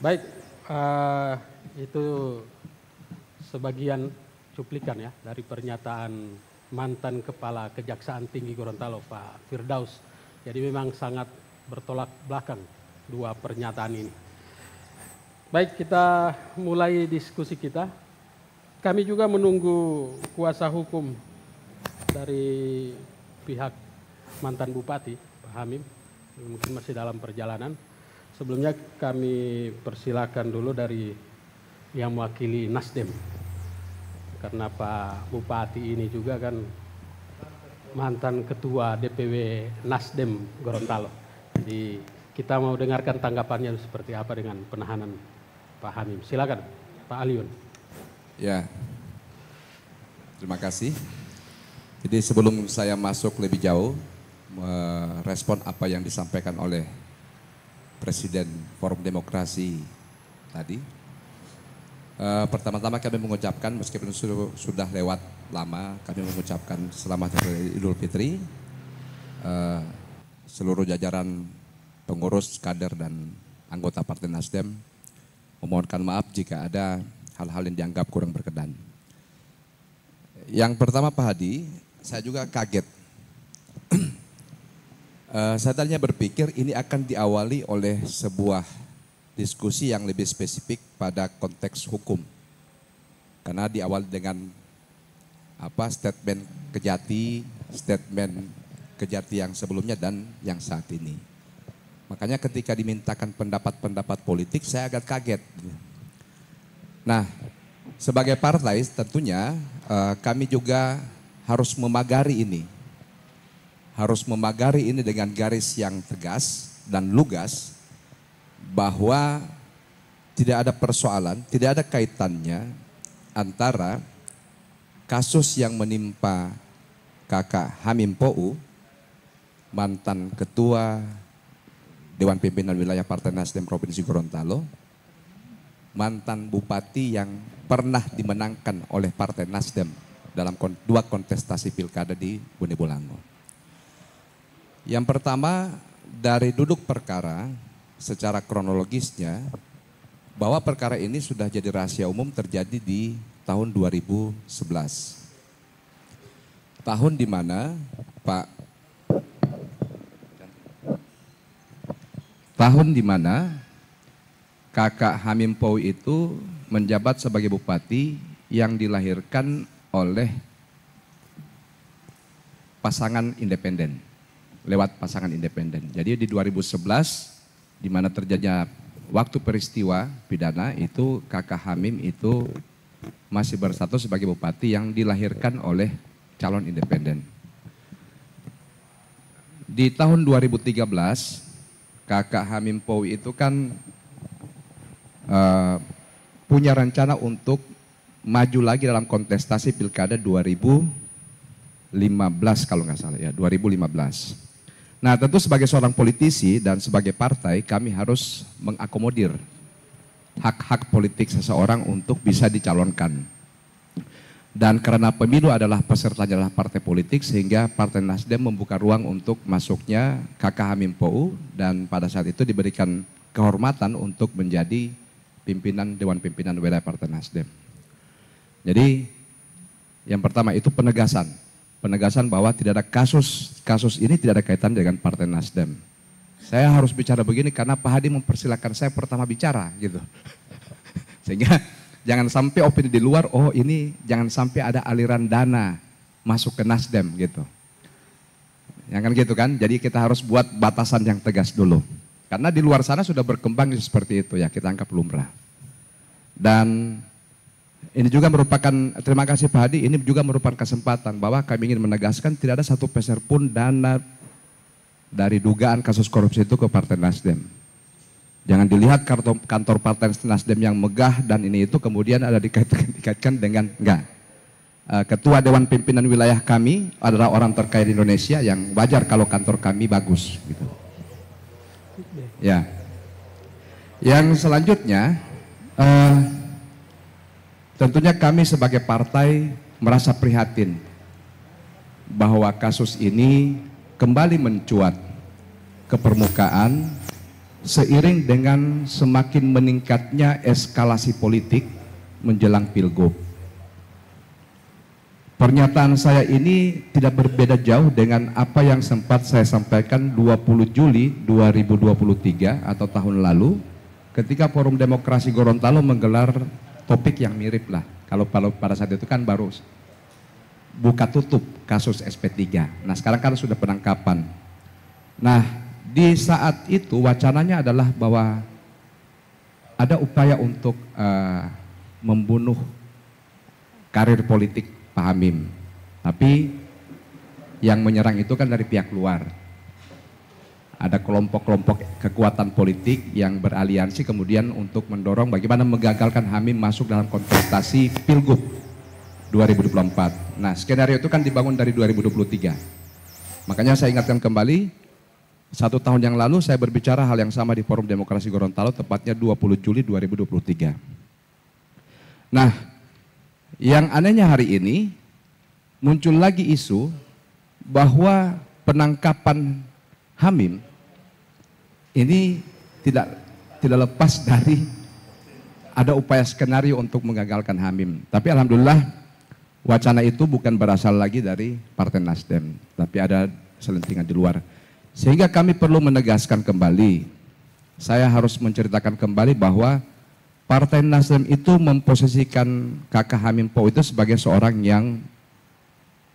Baik, itu sebagian cuplikan ya dari pernyataan mantan Kepala Kejaksaan Tinggi Gorontalo Pak Firdaus. Jadi memang sangat bertolak belakang dua pernyataan ini. Baik, kita mulai diskusi kita. Kami juga menunggu kuasa hukum dari pihak mantan Bupati Pak Hamim, mungkin masih dalam perjalanan. Sebelumnya kami persilakan dulu dari yang mewakili Nasdem, karena Pak Bupati ini juga kan mantan Ketua DPW Nasdem Gorontalo. Jadi kita mau dengarkan tanggapannya seperti apa dengan penahanan Pak Hamim. Silakan Pak Aliun. Ya, terima kasih. Jadi sebelum saya masuk lebih jauh, merespon apa yang disampaikan oleh Presiden Forum Demokrasi tadi. Pertama-tama kami mengucapkan, meskipun sudah lewat lama, kami mengucapkan selamat Hari Idul Fitri. Seluruh jajaran pengurus, kader dan anggota Partai Nasdem memohonkan maaf jika ada hal-hal yang dianggap kurang berkenan. Yang pertama Pak Hadi, saya juga kaget. Saya tadinya berpikir ini akan diawali oleh sebuah diskusi yang lebih spesifik pada konteks hukum. Karena diawali dengan statement Kejati yang sebelumnya dan yang saat ini. Makanya ketika dimintakan pendapat-pendapat politik saya agak kaget. Nah, sebagai partai tentunya kami juga harus memagari ini. Harus memagari ini dengan garis yang tegas dan lugas bahwa tidak ada persoalan, tidak ada kaitannya antara kasus yang menimpa Kakak Hamim Pou, mantan Ketua Dewan Pimpinan Wilayah Partai Nasdem Provinsi Gorontalo, mantan Bupati yang pernah dimenangkan oleh Partai Nasdem dalam dua kontestasi pilkada di Bone Bolango. Yang pertama, dari duduk perkara secara kronologisnya, bahwa perkara ini sudah jadi rahasia umum terjadi di tahun 2011. Tahun di mana Kakak Hamim Pou itu menjabat sebagai bupati yang dilahirkan oleh pasangan independen, lewat pasangan independen. Jadi di 2011 di mana terjadinya waktu peristiwa pidana itu Kakak Hamim itu masih berstatus sebagai bupati yang dilahirkan oleh calon independen. Di tahun 2013 Kakak Hamim Pou itu kan punya rencana untuk maju lagi dalam kontestasi pilkada 2015 kalau nggak salah ya, 2015. Nah tentu sebagai seorang politisi dan sebagai partai kami harus mengakomodir hak-hak politik seseorang untuk bisa dicalonkan. Dan karena pemilu adalah pesertanya adalah partai politik sehingga Partai Nasdem membuka ruang untuk masuknya Kakak Hamim Pou dan pada saat itu diberikan kehormatan untuk menjadi pimpinan Dewan Pimpinan Wilayah Partai Nasdem. Jadi yang pertama itu penegasan bahwa tidak ada kasus ini tidak ada kaitan dengan Partai Nasdem. Saya harus bicara begini karena Pak Hadi mempersilahkan saya pertama bicara gitu. Sehingga jangan sampai opini di luar, oh ini jangan sampai ada aliran dana masuk ke Nasdem gitu. Yang kan gitu kan, jadi kita harus buat batasan yang tegas dulu. Karena di luar sana sudah berkembang seperti itu ya, kita anggap lumrah. Dan ini juga merupakan, terima kasih Pak Hadi, ini juga merupakan kesempatan bahwa kami ingin menegaskan tidak ada satu peser pun dana dari dugaan kasus korupsi itu ke Partai Nasdem. Jangan dilihat kantor Partai Nasdem yang megah dan ini itu kemudian ada dikaitkan dengan enggak. Ketua Dewan Pimpinan Wilayah kami adalah orang terkaya di Indonesia yang wajar kalau kantor kami bagus. Gitu. Ya. Yang selanjutnya, tentunya kami sebagai partai merasa prihatin bahwa kasus ini kembali mencuat ke permukaan seiring dengan semakin meningkatnya eskalasi politik menjelang Pilgub. Pernyataan saya ini tidak berbeda jauh dengan apa yang sempat saya sampaikan 20 Juli 2023 atau tahun lalu ketika Forum Demokrasi Gorontalo menggelar topik yang mirip lah. Kalau pada saat itu kan baru buka tutup kasus SP3. Nah sekarang kan sudah penangkapan. Nah di saat itu wacananya adalah bahwa ada upaya untuk membunuh karir politik Pak Hamim. Tapi yang menyerang itu kan dari pihak luar. Ada kelompok-kelompok kekuatan politik yang beraliansi kemudian untuk mendorong bagaimana menggagalkan Hamim masuk dalam kontestasi Pilgub 2024. Nah, skenario itu kan dibangun dari 2023. Makanya saya ingatkan kembali, 1 tahun yang lalu saya berbicara hal yang sama di Forum Demokrasi Gorontalo, tepatnya 20 Juli 2023. Nah, yang anehnya hari ini muncul lagi isu bahwa penangkapan Hamim ini tidak lepas dari ada upaya skenario untuk mengagalkan Hamim. Tapi alhamdulillah wacana itu bukan berasal lagi dari Partai Nasdem, tapi ada selentingan di luar. Sehingga kami perlu menegaskan kembali, saya harus menceritakan kembali bahwa Partai Nasdem itu memposisikan Kakak Hamim Pau itu sebagai seorang yang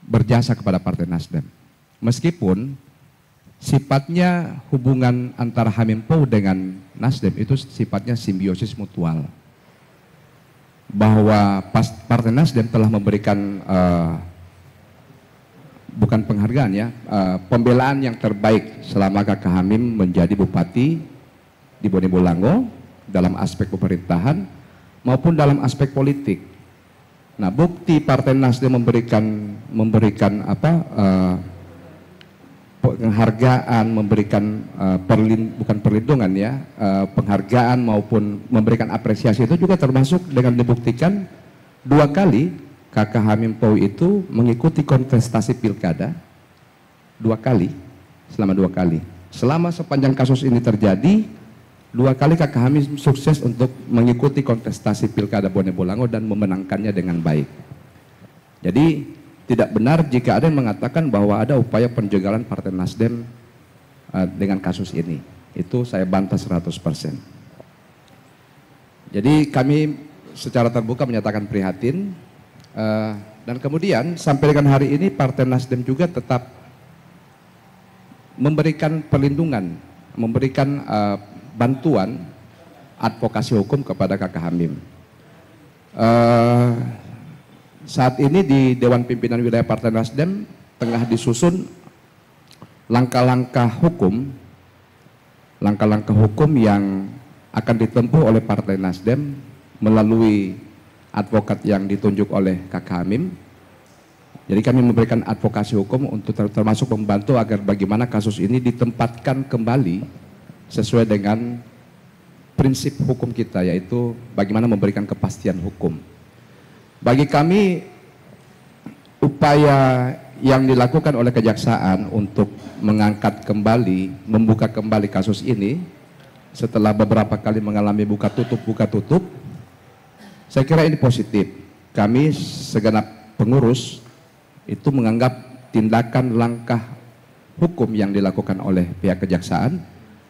berjasa kepada Partai Nasdem. Meskipun sifatnya hubungan antara Hamim Pau dengan Nasdem itu sifatnya simbiosis mutual. Bahwa Partai Nasdem telah memberikan bukan penghargaan ya, pembelaan yang terbaik selama Kakak Hamim menjadi bupati di Bone Bolango dalam aspek pemerintahan maupun dalam aspek politik. Nah, bukti Partai Nasdem memberikan penghargaan, memberikan bukan perlindungan ya, penghargaan maupun memberikan apresiasi itu juga termasuk dengan dibuktikan 2 kali Kakak Hamim Pau itu mengikuti kontestasi pilkada 2 kali, selama 2 kali. Selama sepanjang kasus ini terjadi, 2 kali Kakak Hamim sukses untuk mengikuti kontestasi pilkada Bone Bolango dan memenangkannya dengan baik. Jadi tidak benar jika ada yang mengatakan bahwa ada upaya penjagalan Partai Nasdem dengan kasus ini. Itu saya bantah 100%. Jadi kami secara terbuka menyatakan prihatin dan kemudian sampai dengan hari ini Partai Nasdem juga tetap memberikan perlindungan, memberikan bantuan advokasi hukum kepada Kakak Hamim. Saat ini di Dewan Pimpinan Wilayah Partai Nasdem tengah disusun langkah-langkah hukum yang akan ditempuh oleh Partai Nasdem melalui advokat yang ditunjuk oleh Kakak Hamim. Jadi kami memberikan advokasi hukum untuk termasuk membantu agar bagaimana kasus ini ditempatkan kembali sesuai dengan prinsip hukum kita, yaitu bagaimana memberikan kepastian hukum. Bagi kami, upaya yang dilakukan oleh Kejaksaan untuk mengangkat kembali, membuka kembali kasus ini, setelah beberapa kali mengalami buka tutup, saya kira ini positif. Kami segenap pengurus itu menganggap tindakan langkah hukum yang dilakukan oleh pihak Kejaksaan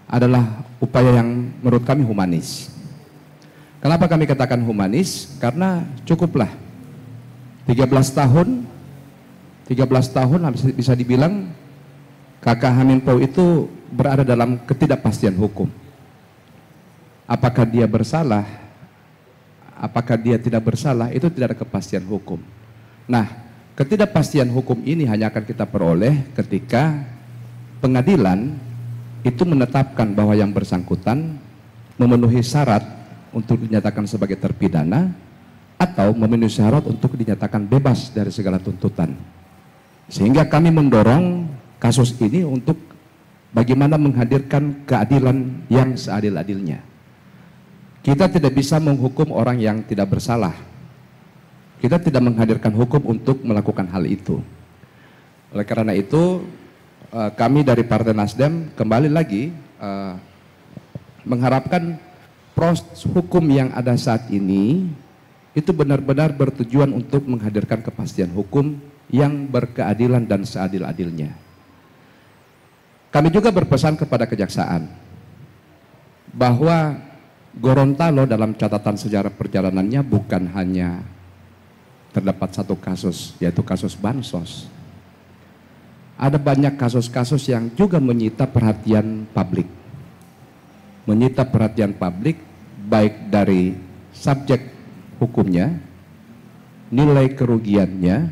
adalah upaya yang menurut kami humanis. Kenapa kami katakan humanis? Karena cukuplah 13 tahun bisa dibilang Kakak Hamim Pau itu berada dalam ketidakpastian hukum. Apakah dia bersalah? Apakah dia tidak bersalah? Itu tidak ada kepastian hukum. Nah, ketidakpastian hukum ini hanya akan kita peroleh ketika pengadilan itu menetapkan bahwa yang bersangkutan memenuhi syarat untuk dinyatakan sebagai terpidana atau memenuhi syarat untuk dinyatakan bebas dari segala tuntutan. Sehingga kami mendorong kasus ini untuk bagaimana menghadirkan keadilan yang seadil-adilnya. Kita tidak bisa menghukum orang yang tidak bersalah. Kita tidak menghadirkan hukum untuk melakukan hal itu. Oleh karena itu, kami dari Partai Nasdem kembali lagi mengharapkan proses hukum yang ada saat ini itu benar-benar bertujuan untuk menghadirkan kepastian hukum yang berkeadilan dan seadil-adilnya. Kami juga berpesan kepada kejaksaan bahwa Gorontalo dalam catatan sejarah perjalanannya bukan hanya terdapat satu kasus, yaitu kasus bansos. Ada banyak kasus-kasus yang juga menyita perhatian publik. Menyita perhatian publik baik dari subjek hukumnya, nilai kerugiannya,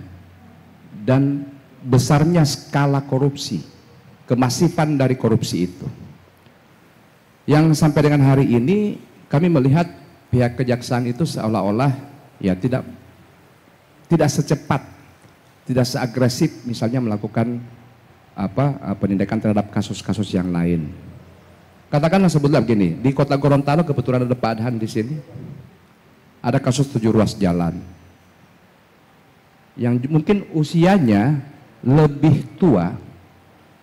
dan besarnya skala korupsi, kemasifan dari korupsi itu. Yang sampai dengan hari ini kami melihat pihak kejaksaan itu seolah-olah ya tidak secepat, tidak seagresif misalnya melakukan penindakan terhadap kasus-kasus yang lain. Katakanlah sebutlah begini, di kota Gorontalo kebetulan ada Pak Adhan di sini. Ada kasus 7 ruas jalan yang mungkin usianya lebih tua.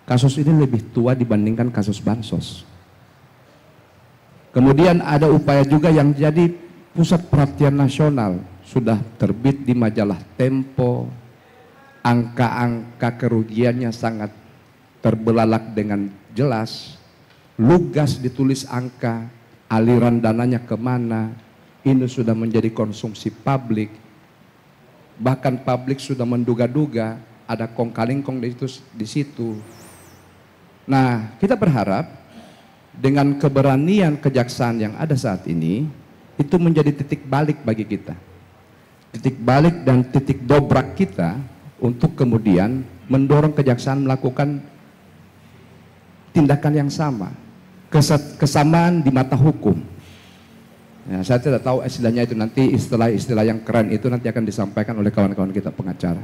Kasus ini lebih tua dibandingkan kasus bansos. Kemudian ada upaya juga yang jadi pusat perhatian nasional, sudah terbit di majalah Tempo, angka-angka kerugiannya sangat terbelalak dengan jelas, lugas ditulis angka, aliran dananya kemana, ini sudah menjadi konsumsi publik, bahkan publik sudah menduga-duga ada kong kalingkong di situ. Nah, kita berharap dengan keberanian kejaksaan yang ada saat ini, itu menjadi titik balik bagi kita. Titik balik dan titik dobrak kita untuk kemudian mendorong kejaksaan melakukan tindakan yang sama. Kesamaan di mata hukum. Ya, saya tidak tahu istilahnya itu, nanti istilah-istilah yang keren itu nanti akan disampaikan oleh kawan-kawan kita pengacara.